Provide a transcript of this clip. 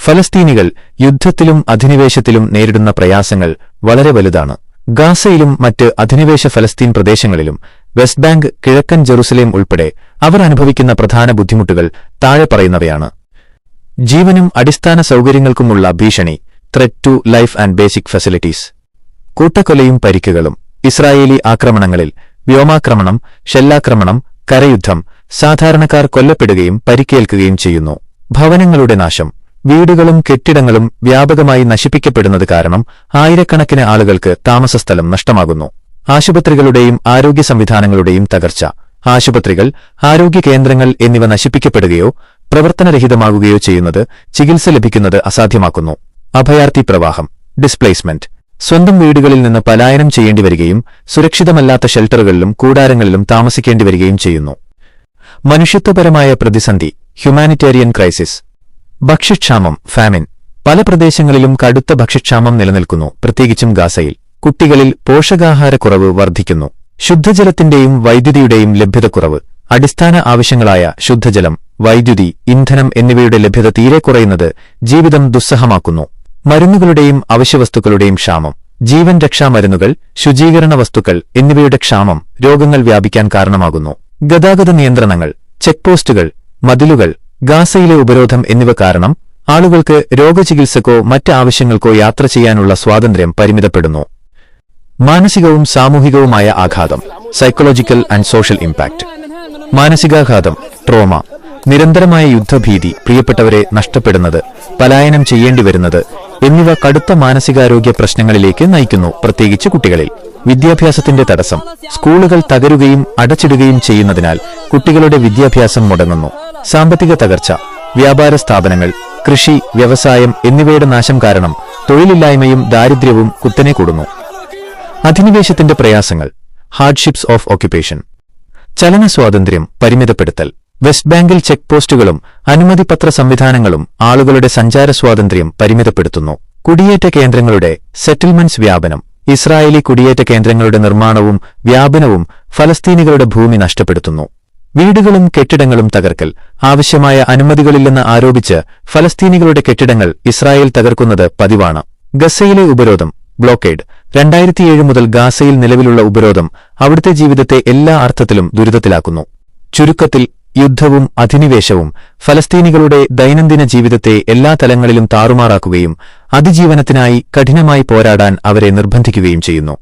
ഫലസ്തീനികൾ യുദ്ധത്തിലും അധിനിവേശത്തിലും നേരിടുന്ന പ്രയാസങ്ങൾ വളരെ വലുതാണ്. ഗാസയിലും മറ്റ് അധിനിവേശ ഫലസ്തീൻ പ്രദേശങ്ങളിലും വെസ്റ്റ് ബാങ്ക്, കിഴക്കൻ ജെറുസലേം ഉൾപ്പെടെ അവർ അനുഭവിക്കുന്ന പ്രധാന ബുദ്ധിമുട്ടുകൾ താഴെ പറയുന്നവയാണ്. ജീവനും അടിസ്ഥാന സൗകര്യങ്ങൾക്കുമുള്ള ഭീഷണി, threat to life and basic facilities. കൂട്ടക്കൊലയും പരിക്കുകളും. ഇസ്രായേലി ആക്രമണങ്ങളിൽ വ്യോമാക്രമണം, ഷെല്ലാക്രമണം, കരയുദ്ധം, സാധാരണക്കാർ കൊല്ലപ്പെടുകയും പരിക്കേൽക്കുകയും ചെയ്യുന്നു. ഭവനങ്ങളുടെ നാശം. വീടുകളും കെട്ടിടങ്ങളും വ്യാപകമായി നശിപ്പിക്കപ്പെടുന്നത് കാരണം ആയിരക്കണക്കിന് ആളുകൾക്ക് താമസസ്ഥലം നഷ്ടമാകുന്നു. ആശുപത്രികളുടെയും ആരോഗ്യ സംവിധാനങ്ങളുടെയും തകർച്ച. ആശുപത്രികൾ, ആരോഗ്യ കേന്ദ്രങ്ങൾ എന്നിവ നശിപ്പിക്കപ്പെടുകയോ പ്രവർത്തനരഹിതമാകുകയോ ചെയ്യുന്നത് ചികിത്സ ലഭിക്കുന്നത് അസാധ്യമാക്കുന്നു. അഭയാർത്ഥി പ്രവാഹം, ഡിസ്പ്ലേസ്മെന്റ്. സ്വന്തം വീടുകളിൽ നിന്ന് പലായനം ചെയ്യേണ്ടിവരികയും സുരക്ഷിതമല്ലാത്ത ഷെൽട്ടറുകളിലും കൂടാരങ്ങളിലും താമസിക്കേണ്ടിവരികയും ചെയ്യുന്നു. മനുഷ്യത്വപരമായ പ്രതിസന്ധി, ഹ്യൂമാനിറ്റേറിയൻ ക്രൈസിസ്. ഭക്ഷ്യക്ഷാമം, ഫാമിൻ. പല പ്രദേശങ്ങളിലും കടുത്ത ഭക്ഷ്യക്ഷാമം നിലനിൽക്കുന്നു, പ്രത്യേകിച്ചും ഗാസയിൽ. കുട്ടികളിൽ പോഷകാഹാരക്കുറവ് വർദ്ധിക്കുന്നു. ശുദ്ധജലത്തിന്റെയും വൈദ്യുതിയുടെയും ലഭ്യതക്കുറവ്. അടിസ്ഥാന ആവശ്യങ്ങളായ ശുദ്ധജലം, വൈദ്യുതി, ഇന്ധനം എന്നിവയുടെ ലഭ്യത തീരെ കുറയുന്നത് ജീവിതം ദുസ്സഹമാക്കുന്നു. മരുന്നുകളുടെയും അവശ്യവസ്തുക്കളുടെയും ക്ഷാമം. ജീവൻ രക്ഷാ മരുന്നുകൾ, ശുചീകരണ വസ്തുക്കൾ എന്നിവയുടെ ക്ഷാമം രോഗങ്ങൾ വ്യാപിക്കാൻ കാരണമാകുന്നു. ഗതാഗത നിയന്ത്രണങ്ങൾ, ചെക്ക് പോസ്റ്റുകൾ, മതിലുകൾ, ഗാസയിലെ ഉപരോധം എന്നിവ കാരണം ആളുകൾക്ക് രോഗചികിത്സക്കോ മറ്റ് ആവശ്യങ്ങൾക്കോ യാത്ര ചെയ്യാനുള്ള സ്വാതന്ത്ര്യം പരിമിതപ്പെടുന്നു. മാനസികവും സാമൂഹികവുമായ ആഘാതം, സൈക്കോളജിക്കൽ ആൻഡ് സോഷ്യൽ ഇംപാക്ട്. മാനസികാഘാതം, ട്രോമ. നിരന്തരമായ യുദ്ധഭീതി, പ്രിയപ്പെട്ടവരെ നഷ്ടപ്പെടുന്നത്, പലായനം ചെയ്യേണ്ടിവരുന്നത് എന്നിവ കടുത്ത മാനസികാരോഗ്യ പ്രശ്നങ്ങളിലേക്ക് നയിക്കുന്നു, പ്രത്യേകിച്ച് കുട്ടികളിൽ. വിദ്യാഭ്യാസത്തിന്റെ തടസ്സം. സ്കൂളുകൾ തകരുകയും അടച്ചിടുകയും ചെയ്യുന്നതിനാൽ കുട്ടികളുടെ വിദ്യാഭ്യാസം മുടങ്ങുന്നു. സാമ്പത്തിക തകർച്ച. വ്യാപാര സ്ഥാപനങ്ങൾ, കൃഷി, വ്യവസായം എന്നിവയുടെ നാശം കാരണം തൊഴിലില്ലായ്മയും ദാരിദ്ര്യവും കുത്തനെ കൂടുന്നു. അധിനിവേശത്തിന്റെ പ്രയാസങ്ങൾ, ഹാർഡ്ഷിപ്സ് ഓഫ് ഓക്യുപ്പേഷൻ. ചലന സ്വാതന്ത്ര്യം പരിമിതപ്പെടുത്തൽ. വെസ്റ്റ് ബാങ്കിൽ ചെക്ക് പോസ്റ്റുകളും അനുമതിപത്ര സംവിധാനങ്ങളും ആളുകളുടെ സഞ്ചാര സ്വാതന്ത്ര്യം പരിമിതപ്പെടുത്തുന്നു. കുടിയേറ്റ കേന്ദ്രങ്ങളുടെ സെറ്റിൽമെന്റ്സ് വ്യാപനം. ഇസ്രായേലി കുടിയേറ്റ കേന്ദ്രങ്ങളുടെ നിർമ്മാണവും വ്യാപനവും ഫലസ്തീനികളുടെ ഭൂമി നഷ്ടപ്പെടുത്തുന്നു. വീടുകളും കെട്ടിടങ്ങളും തകർക്കൽ. ആവശ്യമായ അനുമതികളില്ലെന്ന് ആരോപിച്ച് ഫലസ്തീനികളുടെ കെട്ടിടങ്ങൾ ഇസ്രായേൽ തകർക്കുന്നത് പതിവാണ്. ഗസയിലെ ഉപരോധം, ബ്ലോക്കേഡ്. 2007 മുതൽ ഗാസയിൽ നിലവിലുള്ള ഉപരോധം അവിടുത്തെ ജീവിതത്തെ എല്ലാ അർത്ഥത്തിലും ദുരിതത്തിലാക്കുന്നു. ചുരുക്കത്തിൽ, യുദ്ധവും അധിനിവേശവും ഫലസ്തീനികളുടെ ദൈനംദിന ജീവിതത്തെ എല്ലാ തലങ്ങളിലും താറുമാറാക്കുകയും അതിജീവനത്തിനായി കഠിനമായി പോരാടാൻ അവരെ നിർബന്ധിക്കുകയും ചെയ്യുന്നു.